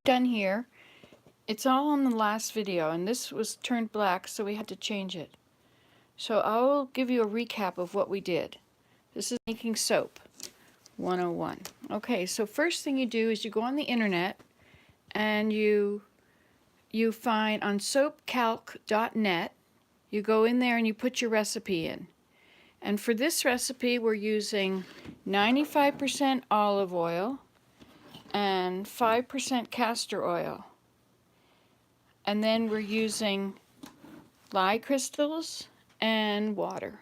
done here, it's all on the last video, and this was turned black, so we had to change it. So I'll give you a recap of what we did. This is making soap 101. Okay, so first thing you do is you go on the internet and you find on soapcalc.net, you go in there and you put your recipe in. And for this recipe, we're using 95% olive oil and 5% castor oil. And then we're using lye crystals and water.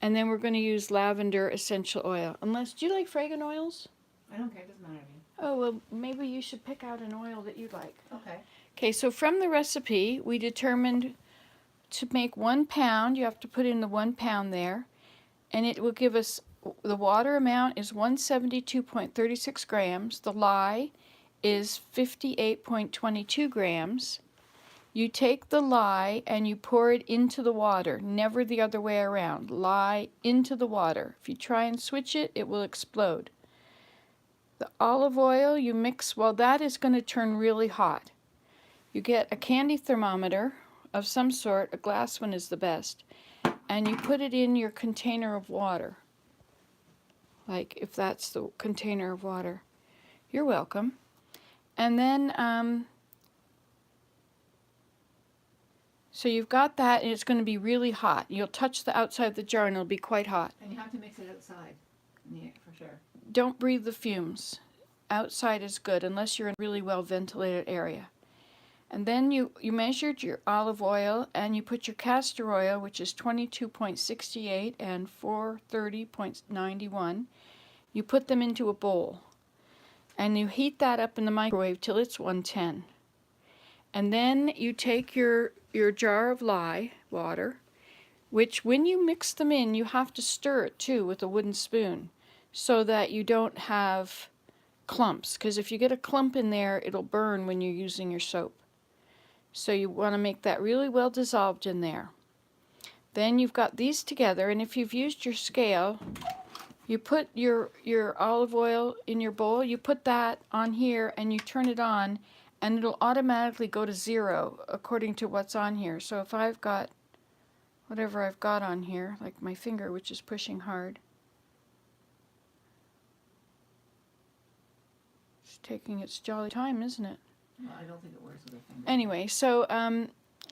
And then we're going to use lavender essential oil. Unless, do you like fragrant oils? I don't care, it doesn't matter to me. Oh, well, maybe you should pick out an oil that you like. Okay. Okay, so from the recipe, we determined to make 1 pound. You have to put in the 1 pound there. And it will give us, the water amount is 172.36 grams. The lye is 58.22 grams. You take the lye and you pour it into the water, never the other way around. Lye into the water. If you try and switch it, it will explode. The olive oil you mix, well, that is going to turn really hot. You get a candy thermometer of some sort, a glass one is the best, and you put it in your container of water. Like if that's the container of water. You're welcome. And then, so you've got that, and it's going to be really hot. You'll touch the outside of the jar and it'll be quite hot. And you have to mix it outside, yeah, for sure. Don't breathe the fumes. Outside is good, unless you're in a really well ventilated area. And then you measured your olive oil, and you put your castor oil, which is 22.68 and 430.91. You put them into a bowl. And you heat that up in the microwave till it's 110. And then you take your jar of lye water, which when you mix them in, you have to stir it too with a wooden spoon so that you don't have clumps. Because if you get a clump in there, it'll burn when you're using your soap. So you want to make that really well dissolved in there. Then you've got these together, and if you've used your scale, you put your olive oil in your bowl, you put that on here and you turn it on, and it'll automatically go to 0 according to what's on here. So if I've got whatever I've got on here, like my finger, which is pushing hard, it's taking its jolly time, isn't it? Well, I don't think it works with a finger. Anyway, so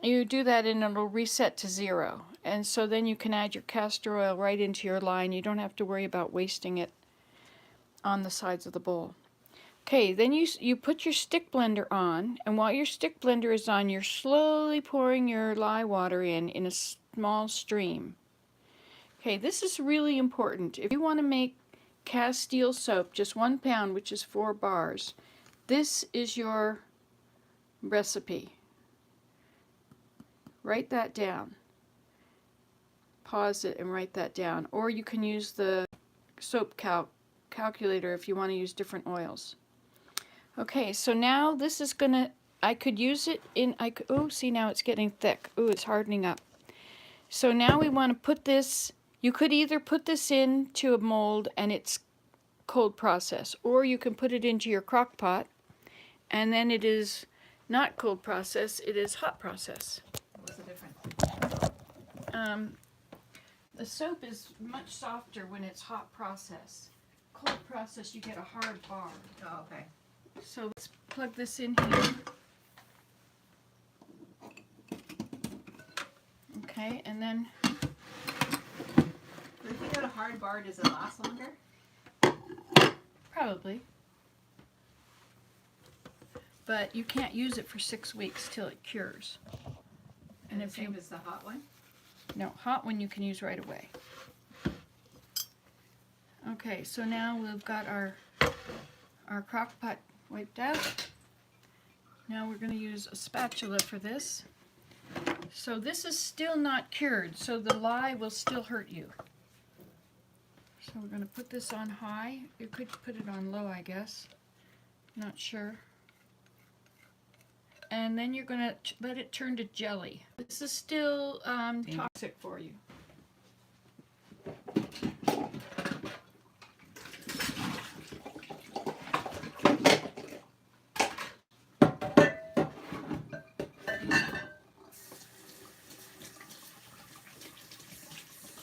you do that and it'll reset to 0. And so then you can add your castor oil right into your lye, and you don't have to worry about wasting it on the sides of the bowl. Okay, then you put your stick blender on, and while your stick blender is on, you're slowly pouring your lye water in a small stream. Okay, this is really important. If you want to make Castile soap, just 1 pound, which is 4 bars, this is your recipe. Write that down. Pause it and write that down. Or you can use the soap calculator if you want to use different oils. Okay, so now this is gonna, I could use it in, oh, see now it's getting thick. Oh, it's hardening up. So now we want to put this, you could either put this into a mold and it's cold process, or you can put it into your crock pot, and then it is not cold process, it is hot process. What's the difference? The soap is much softer when it's hot process. Cold process, you get a hard bar. Oh, okay. So let's plug this in here. Okay, and then But if you got a hard bar, does it last longer? probably. But you can't use it for 6 weeks till it cures. And if the same you, as the hot one? no, hot one you can use right away. Okay, so now we've got our crock pot wiped out. Now we're going to use a spatula for this. So this is still not cured, so the lye will still hurt you. So we're going to put this on high. You could put it on low, I guess. Not sure. And then you're going to let it turn to jelly. This is still toxic for you.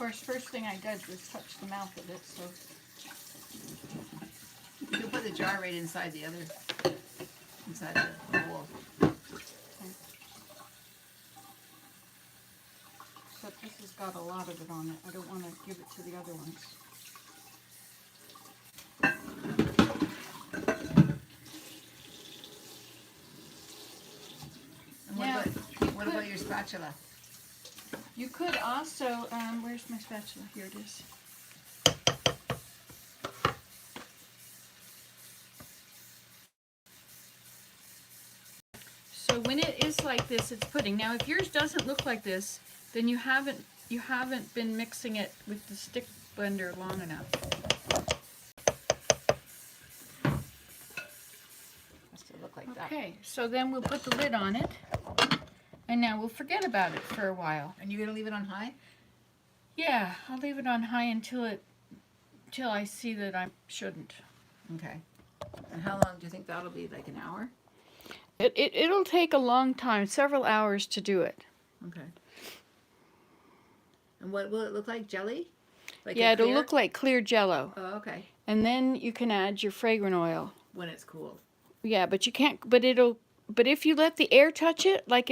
course, first thing I did was touch the mouth of it, so. You can put the jar right inside the other, inside the bowl. Except this has got a lot of it on it. I don't want to give it to the other ones. And Now, what about your spatula? You could also, where's my spatula? Here it is. So when it is like this, it's pudding. Now, if yours doesn't look like this, then you haven't been mixing it with the stick blender long enough. Has to look like that. Okay, so then we'll put the lid on it, and now we'll forget about it for a while. And you're gonna leave it on high? Yeah, I'll leave it on high until I see that I shouldn't. Okay. And how long do you think that'll be? Like an hour? It'll take a long time, several hours to do it. Okay. And what will it look like? Jelly? Like Yeah, a it'll clear? look like clear jello. Oh, okay. And then you can add your fragrant oil. When it's cooled. Yeah, but you can't, but if you let the air touch it, like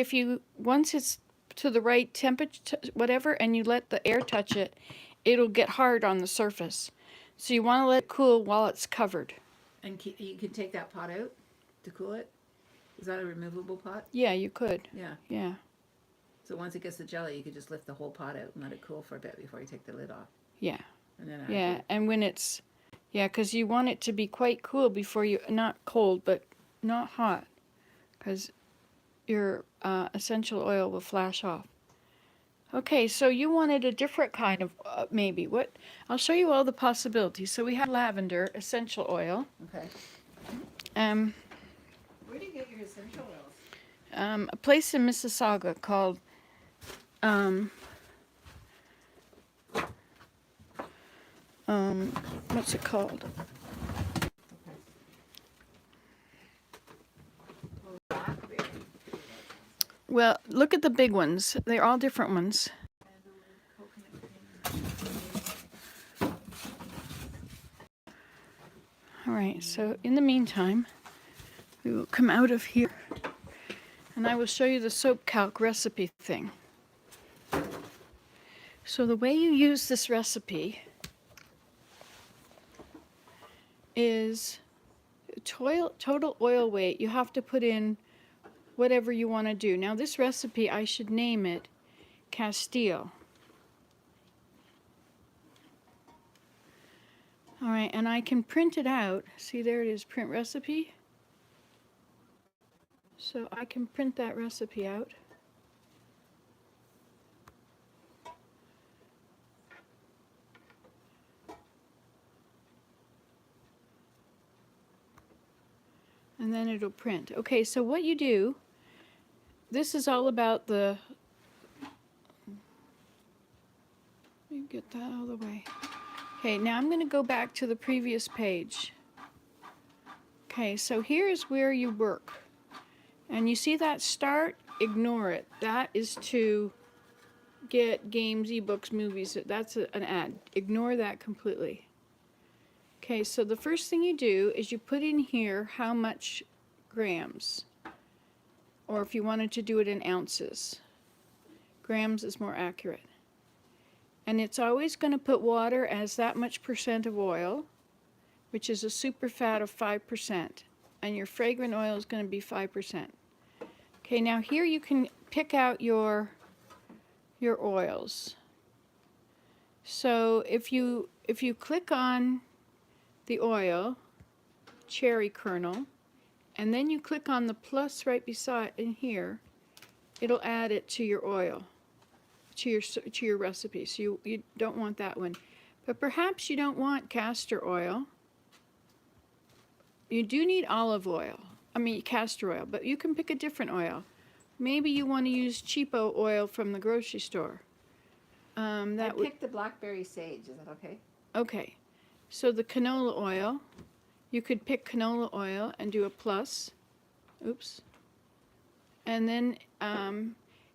once it's to the right temperature, whatever, and you let the air touch it, it'll get hard on the surface. So you want to let it cool while it's covered. And you can take that pot out to cool it? Is that a removable pot? Yeah, you could. Yeah. Yeah. So once it gets the jelly, you could just lift the whole pot out and let it cool for a bit before you take the lid off. Yeah. And then Yeah, and when it's, because you want it to be quite cool before not cold, but not hot, because your essential oil will flash off. Okay, so you wanted a different kind of, maybe. I'll show you all the possibilities. So we have lavender essential oil. Okay. Where do you get your essential oils? A place in Mississauga called, what's it called? Well, look at the big ones. They're all different ones. All right, so in the meantime, we will come out of here and I will show you the soap calc recipe thing. So the way you use this recipe is total oil weight. You have to put in whatever you want to do. Now this recipe, I should name it Castile. All right, and I can print it out. See, there it is, print recipe. So I can print that recipe out. And then it'll print. Okay, so what you do, this is all about let me get that out of the way. Okay, now I'm going to go back to the previous page. Okay, so here's where you work. And you see that start? Ignore it. That is to get games, ebooks, movies. That's an ad. Ignore that completely. Okay, so the first thing you do is you put in here how much grams. Or if you wanted to do it in ounces. Grams is more accurate. And it's always going to put water as that much % of oil, which is a super fat of 5%. And your fragrant oil is going to be 5%. Okay, now here you can pick out your oils. So if you click on the oil, cherry kernel, and then you click on the plus right beside in here, it'll add it to your oil, to your recipe. So you don't want that one. But perhaps you don't want castor oil. You do need olive oil. I mean castor oil, but you can pick a different oil. Maybe you want to use cheapo oil from the grocery store. I picked the blackberry sage. Is that okay? Okay. So the canola oil, you could pick canola oil and do a plus. Oops. And then,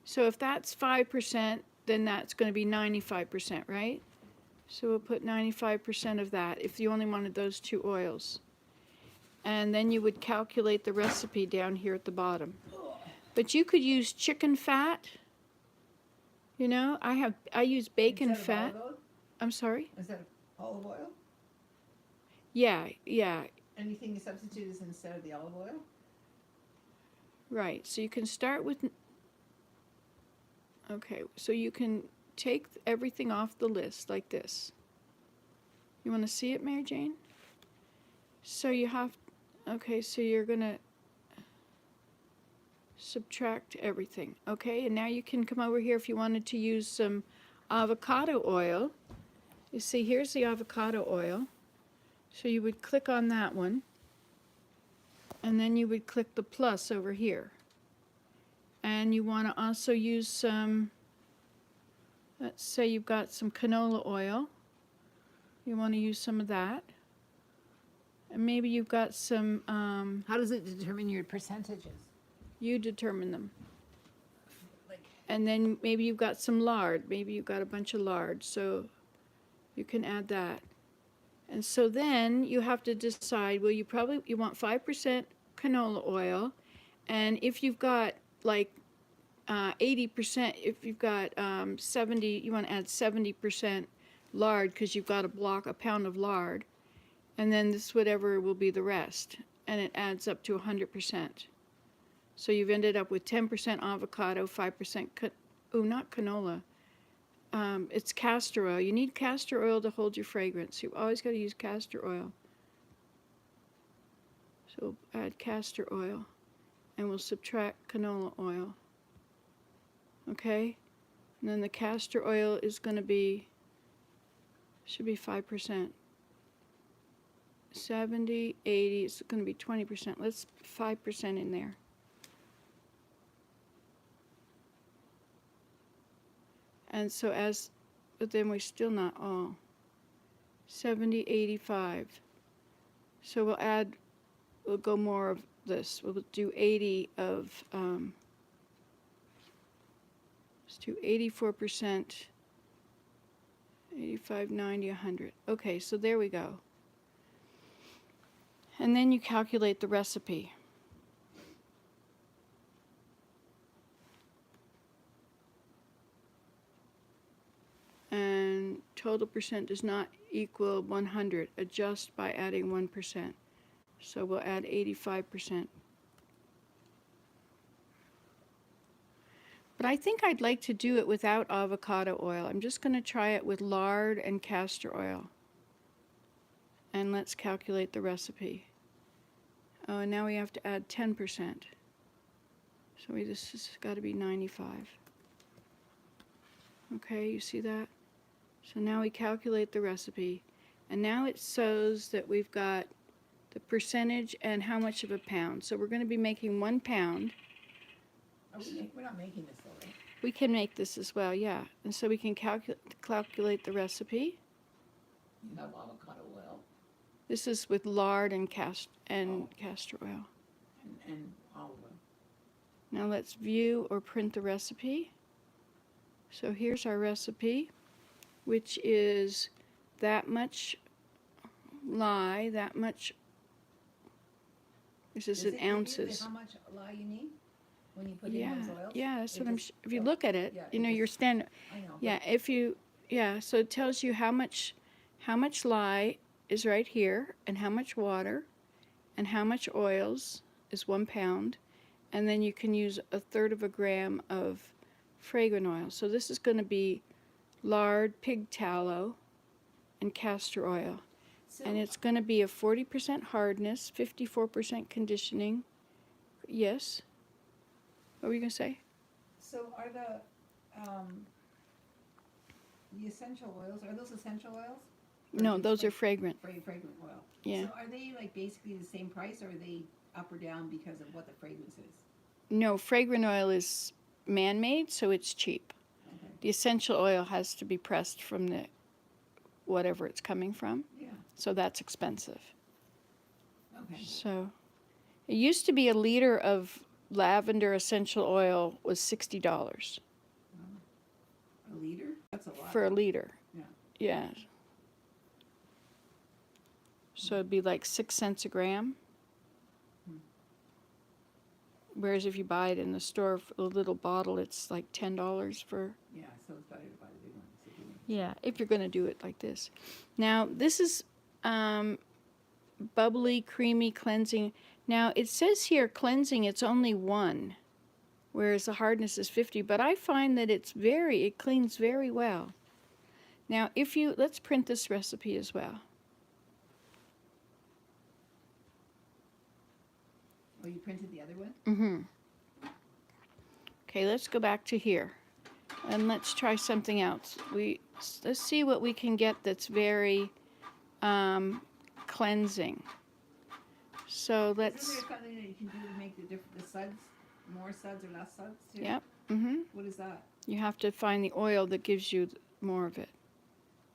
so if that's 5%, then that's going to be 95%, right? So we'll put 95% of that if you only wanted those two oils. And then you would calculate the recipe down here at the bottom. But you could use chicken fat. You know, I use bacon Instead of fat. olive oil? I'm sorry? Instead of olive oil? Yeah, yeah, Anything you substitute is instead of the olive oil? right. So you can start with, okay, so you can take everything off the list like this. You want to see it, Mary Jane? So you have, okay, so you're going to subtract everything. Okay, and now you can come over here if you wanted to use some avocado oil. You see, here's the avocado oil. So you would click on that one, and then you would click the plus over here. And you want to also use some, let's say you've got some canola oil. You want to use some of that. And maybe you've got some, How does it determine your percentages? you determine them. Like, And then maybe you've got some lard. Maybe you've got a bunch of lard. So you can add that. And so then you have to decide, well, you want 5% canola oil. And if you've got like 80%, if you've got 70, you want to add 70% lard because you've got a pound of lard. And then this whatever will be the rest. And it adds up to 100%. So you've ended up with 10% avocado, 5% not canola. It's castor oil. You need castor oil to hold your fragrance. You've always got to use castor oil. So we'll add castor oil, and we'll subtract canola oil. Okay? And then the castor oil is going to be, should be 5%. 70, 80, it's going to be 20%. Let's 5% in there. And so but then we're still not all. 70, 85. So we'll go more of this. We'll do 80 of, let's do 84%, 85, 90, 100. Okay, so there we go. And then you calculate the recipe. And total percent does not equal 100. Adjust by adding 1%. So we'll add 85%. But I think I'd like to do it without avocado oil. I'm just going to try it with lard and castor oil. And let's calculate the recipe. Oh, and now we have to add 10%. So this has got to be 95. Okay, you see that? So now we calculate the recipe. And now it shows that we've got the percentage and how much of a pound. So we're going to be making 1 pound. we're not making this though, right? We can make this as well, yeah. And so we can calculate the recipe. You have avocado oil This is with lard and castor oil. and olive oil. Now let's view or print the recipe. So here's our recipe, which is that much lye, that much. This is in ounces. How much lye you need when you put Yeah, in those oils? yeah, that's what if you oh, look at it, yeah, you know, it you're just- standing. I know. Yeah, so it tells you how much lye is right here, and how much water, and how much oils is 1 pound, and then you can use 1/3 of a gram of fragrant oil. So this is going to be lard, pig tallow, and castor oil. And it's going to be a 40% hardness, 54% conditioning. Yes? What were you going to say? So are the essential oils, are those essential oils? Or No, just those are like fragrant. fragrant oil? Yeah. So are they like basically the same price, or are they up or down because of what the fragrance is? No, fragrant oil is man-made, so it's cheap. Okay. The essential oil has to be pressed from the whatever it's coming from, Yeah, so that's expensive. okay. So it used to be a liter of lavender essential oil was $60. A liter? That's a lot. for a liter. Yeah. Yeah. So it'd be like 6 cents a gram. Hmm. Whereas if you buy it in the store, for a little bottle, it's like $10 for. Yeah, so it's better to buy the big one. So you Yeah, if you're going to do it like this. Now, this is bubbly, creamy, cleansing. Now, it says here cleansing, it's only 1, whereas the hardness is 50, but I find that it cleans very well. Now, let's print this recipe as well. Oh, you printed the other one? Mm-hmm. Okay, let's go back to here. And let's try something else. Let's see what we can get that's very cleansing. So let's. Isn't there something that you can do to make the suds, more suds or less suds too? Yep. Mm-hmm. What is that? You have to find the oil that gives you more of it.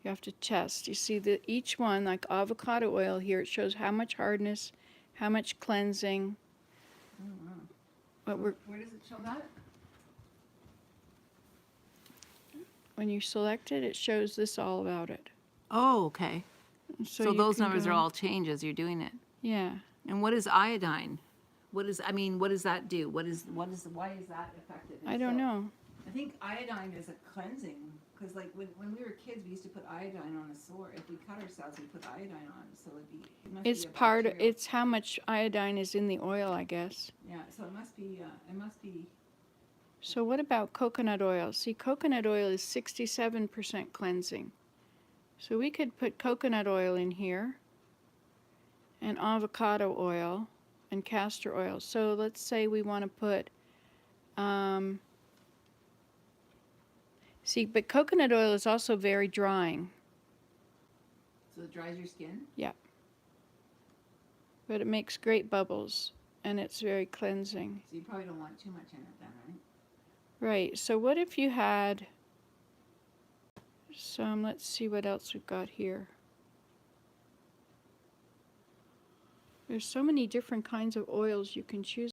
You have to test. You see that each one, like avocado oil here, it shows how much hardness, how much cleansing. Oh wow. Where does it show that? When you select it, it shows this all about it. Oh, okay. So So you those can numbers go- are all changed as you're doing it. Yeah. And what is iodine? What does that do? Why is that effective? I don't know. I think iodine is a cleansing, because like when we were kids, we used to put iodine on a sore. If we cut ourselves, we put iodine on, so it must It's be a part of, bacterial- it's how much iodine is in the oil, I guess. Yeah, so it must be. So what about coconut oil? See, coconut oil is 67% cleansing. So we could put coconut oil in here, and avocado oil, and castor oil. So let's say we want to put, see, but coconut oil is also very drying, So it dries your skin. but it makes great bubbles, and it's very cleansing. So you probably don't want too much in it then, right? Right, so what if you had some, let's see what else we've got here. There's so many different kinds of oils you can choose